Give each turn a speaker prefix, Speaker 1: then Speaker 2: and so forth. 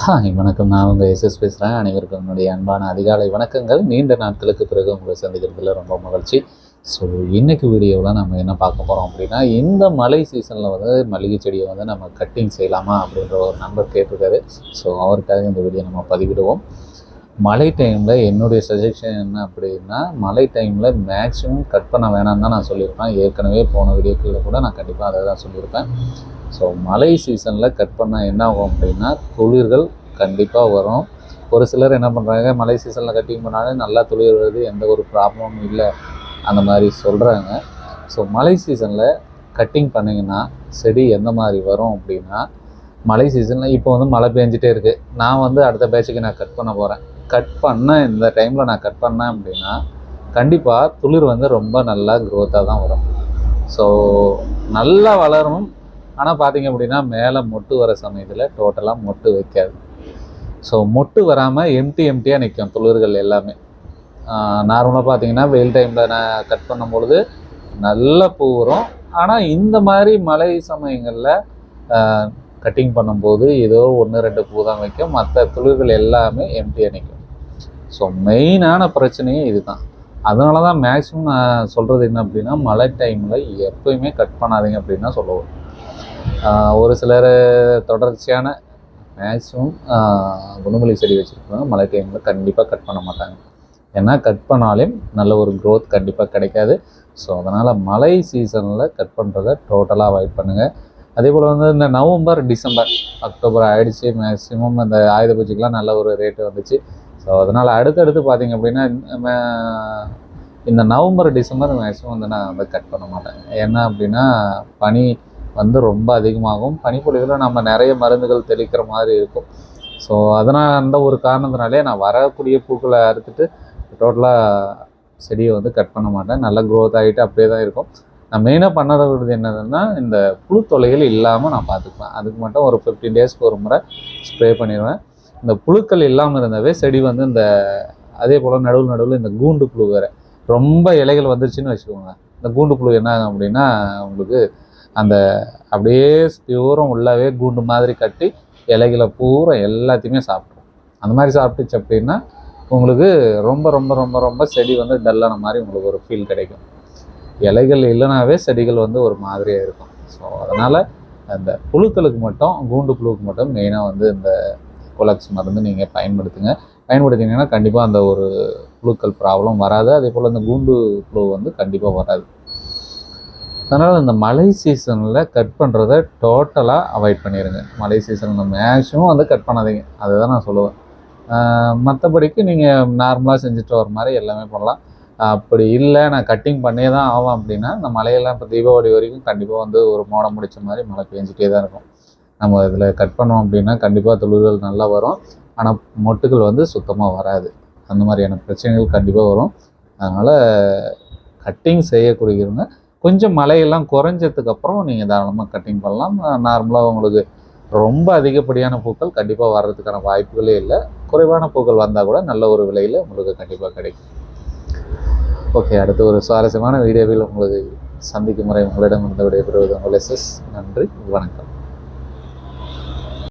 Speaker 1: Hi வணக்கம். நான் உங்கள் எஸ்எஸ் பேசுகிறேன். அனைவருக்கும் என்னுடைய அன்பான அதிகாலை வணக்கங்கள். நீண்ட நாட்களுக்கு பிறகு உங்களை சந்திக்கிறதுல ரொம்ப மகிழ்ச்சி. ஸோ இன்றைக்கி வீடியோவில் நம்ம என்ன பார்க்க போகிறோம் அப்படின்னா, இந்த மழை சீசனில் வந்து மல்லிகை செடியை வந்து நம்ம கட்டிங் செய்யலாமா அப்படின்ற ஒரு நண்பர் கேட்டிருக்காரு. ஸோ அவருக்காக இந்த வீடியோ நம்ம பதிவிடுவோம். மழை டைமில் என்னுடைய சஜஷன் என்ன அப்படின்னா, மழை டைமில் மேக்ஸிமம் கட் பண்ண வேணாம்னு தான் நான் சொல்லியிருப்பேன். ஏற்கனவே போன வீடியோக்களில் கூட நான் கண்டிப்பாக அதை தான் சொல்லியிருப்பேன். ஸோ மழை சீசனில் கட் பண்ணால் என்ன ஆகும் அப்படின்னா, துளிர்கள் கண்டிப்பாக வரும். ஒரு சிலர் என்ன பண்ணுறாங்க, மழை சீசனில் கட்டிங் பண்ணாலும் நல்லா துளிர் வருது, எந்த ஒரு ப்ராப்ளமும் இல்லை அந்த மாதிரி சொல்கிறாங்க. ஸோ மழை சீசனில் கட்டிங் பண்ணிங்கன்னா செடி எந்த மாதிரி வரும் அப்படின்னா, மழை சீசனில் இப்போ வந்து மழை பெஞ்சிட்டே இருக்குது. நான் வந்து அடுத்த பேட்சுக்கு நான் கட் பண்ண போகிறேன். கட் பண்ண இந்த டைமில் நான் கட் பண்ணேன் அப்படின்னா கண்டிப்பாக துளிர் வந்து ரொம்ப நல்லா க்ரோத்தாக தான் வரும். ஸோ நல்லா வளரும். ஆனால் பார்த்திங்க அப்படின்னா மேலே மொட்டு வர சமயத்தில் டோட்டலாக மொட்டு வைக்காது. ஸோ மொட்டு வராமல் எம்டியாக நிற்கும் துளிர்கள் எல்லாமே. நார்மலாக பார்த்திங்கன்னா வெயில் டைமில் நான் கட் பண்ணும்பொழுது நல்ல பூ வரும். ஆனால் இந்த மாதிரி மழை சமயங்களில் கட்டிங் பண்ணும்போது ஏதோ 1-2 பூ தான் வைக்கும், மற்ற துளிர்கள் எல்லாமே எம்டியாக நிற்கும். ஸோ மெயினான பிரச்சனையே இது தான். அதனால தான் மேக்ஸிமம் நான் சொல்கிறது என்ன அப்படின்னா, மழை டைமில் எப்போயுமே கட் பண்ணாதீங்க அப்படின்னு தான் சொல்லுவோம். ஒரு சிலர் தொடர்ச்சியான மேக்ஸிமம் குணமல்லி செடி வச்சுருப்பாங்க, மழை டைமில் கண்டிப்பாக கட் பண்ண மாட்டாங்க. ஏன்னா கட் பண்ணாலும் நல்ல ஒரு க்ரோத் கண்டிப்பாக கிடைக்காது. ஸோ அதனால் மழை சீசனில் கட் பண்ணுறதை டோட்டலாக அவாய்ட் பண்ணுங்கள். அதே போல் வந்து இந்த நவம்பர், டிசம்பர், அக்டோபர் ஆகிடுச்சு, மேக்ஸிமம் இந்த ஆயுத பூஜைக்கெலாம் நல்ல ஒரு ரேட்டு வந்துச்சு. ஸோ அதனால் அடுத்தடுத்து பார்த்திங்க அப்படின்னா இந்த நவம்பர், டிசம்பர் மேக்ஸிமம் வந்து நான் வந்து கட் பண்ண மாட்டேன். ஏன்னா அப்படின்னா பனி வந்து ரொம்ப அதிகமாகும். பனிப்பொழிவில் நம்ம நிறைய மருந்துகள் தெளிக்கிற மாதிரி இருக்கும். ஸோ அதனால் அந்த ஒரு காரணத்தினாலே நான் வரக்கூடிய பூக்களை அறுத்துட்டு டோட்டலாக செடியை வந்து கட் பண்ண மாட்டேன். நல்லா க்ரோத் ஆகிட்டு அப்படியே தான் இருக்கும். நான் மெயினாக பண்ணுறது என்னதுன்னா, இந்த புழு தொல்லைகள் இல்லாமல் நான் பார்த்துக்குவேன். அதுக்கு மட்டும் ஒரு 15 டேஸ்க்கு ஒரு முறை ஸ்ப்ரே பண்ணிடுவேன். இந்த புழுக்கள் இல்லாமல் இருந்தாவே செடி வந்து இந்த அதே போல் நடுவில் இந்த கூண்டு புழு வேறு ரொம்ப இலைகள் வந்துருச்சுன்னு வச்சுக்கோங்க. இந்த கூண்டு புழு என்ன ஆகும் அப்படின்னா, உங்களுக்கு அந்த அப்படியே தூரம் உள்ளவே கூண்டு மாதிரி கட்டி இலைகளை பூரா எல்லாத்தையுமே சாப்பிட்ரும். அந்த மாதிரி சாப்பிட்டுச்சு அப்படின்னா உங்களுக்கு ரொம்ப ரொம்ப ரொம்ப ரொம்ப செடி வந்து டல்லான மாதிரி உங்களுக்கு ஒரு ஃபீல் கிடைக்கும். இலைகள் இல்லைனாவே செடிகள் வந்து ஒரு மாதிரியாக இருக்கும். ஸோ அதனால் அந்த புழுக்களுக்கு மட்டும், கூண்டு புழுவுக்கு மட்டும் மெயினாக வந்து இந்த கொலக்ஸ் மருந்து நீங்கள் பயன்படுத்தினீங்கன்னா கண்டிப்பாக அந்த ஒரு புழுக்கள் ப்ராப்ளம் வராது. அதே போல் இந்த கூண்டு புழு வந்து கண்டிப்பாக வராது. அதனால் இந்த மழை சீசனில் கட் பண்ணுறத டோட்டலாக அவாய்ட் பண்ணிடுங்க. மழை சீசனில் மேக்ஸிமம் வந்து கட் பண்ணாதீங்க, அதுதான் நான் சொல்லுவேன். மற்றபடிக்கு நீங்கள் நார்மலாக செஞ்சுட்டு வர மாதிரி எல்லாமே பண்ணலாம். அப்படி இல்லை நான் கட்டிங் பண்ணியே தான் ஆகும் அப்படின்னா, இந்த மழையெல்லாம் இப்போ தீபாவளி வரைக்கும் கண்டிப்பாக வந்து ஒரு மோடம் முடித்த மாதிரி மழை பெஞ்சிட்டே தான் இருக்கும். நம்ம இதில் கட் பண்ணோம் அப்படின்னா கண்டிப்பாக துளிர்கள் நல்லா வரும். ஆனால் மொட்டுகள் வந்து சுத்தமாக வராது. அந்த மாதிரியான பிரச்சனைகள் கண்டிப்பாக வரும். அதனால் கட்டிங் செய்யக்கூடியவங்க கொஞ்சம் மழையெல்லாம் குறைஞ்சதுக்கப்புறம் நீங்கள் தாராளமாக கட்டிங் பண்ணலாம். நார்மலாக உங்களுக்கு ரொம்ப அதிகப்படியான பூக்கள் கண்டிப்பாக வர்றதுக்கான வாய்ப்புகளே இல்லை. குறைவான பூக்கள் வந்தால் கூட நல்ல ஒரு விலையில் உங்களுக்கு கண்டிப்பாக கிடைக்கும். ஓகே, அடுத்து ஒரு சுவாரஸ்யமான வீடியோவில் உங்களுக்கு சந்திக்கும் முறை உங்களிடம் இருந்து விடைபெறுவது உங்கள் எஸ்எஸ். நன்றி, வணக்கம்.